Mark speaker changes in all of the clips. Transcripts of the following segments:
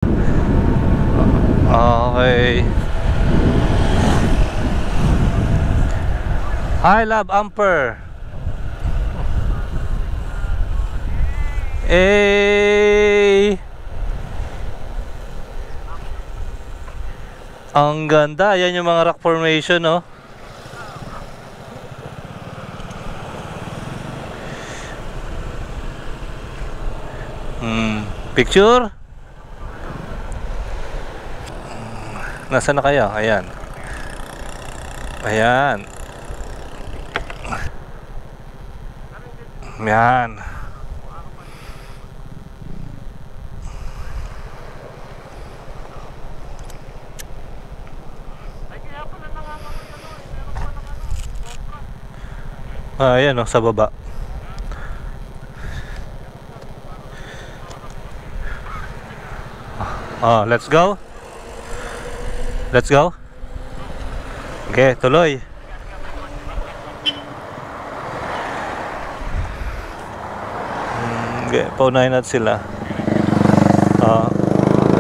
Speaker 1: Okay. Hi, Love Amper. Eh, ang ganda. Yan yung mga rock formation, no? Picture? Nasaan na kayo? Ayan. Ayan. Ayan. Ayan, no, sa baba. Let's go. Let's go. Okay, tuloy. Okay, paunahin natin sila.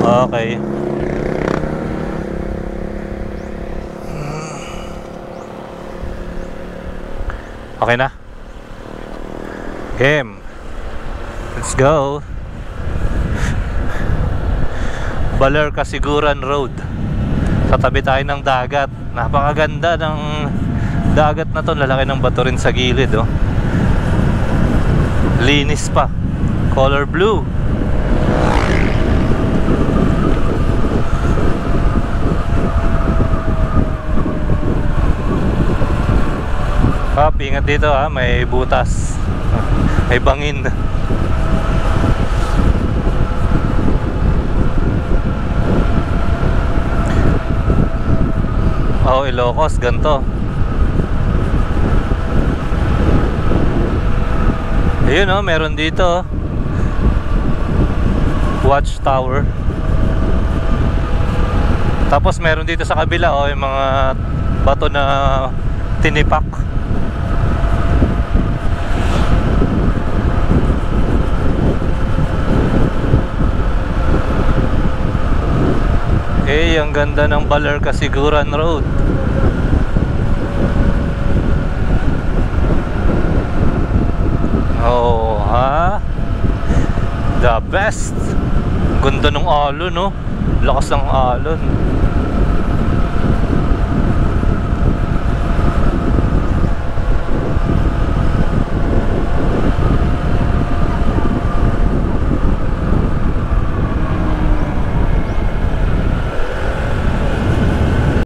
Speaker 1: Okay. Okay na. Game. Let's go. Baler Kasiguran Road. Tatabi tayo ng dagat. Napakaganda ng dagat na to. Lalaki ng bato rin sa gilid, oh. Linis pa. Color blue. Ingat dito, ha. May butas. May bangin. Ilocos, ganito. Ayun, oh, meron dito, watchtower. Tapos meron dito sa kabila, oh, yung mga bato na tinipak. Okay, ang ganda ng Baler Kasiguran Road. Oh, ha? The best. Ganda ng alon, no? Lakas ng alon.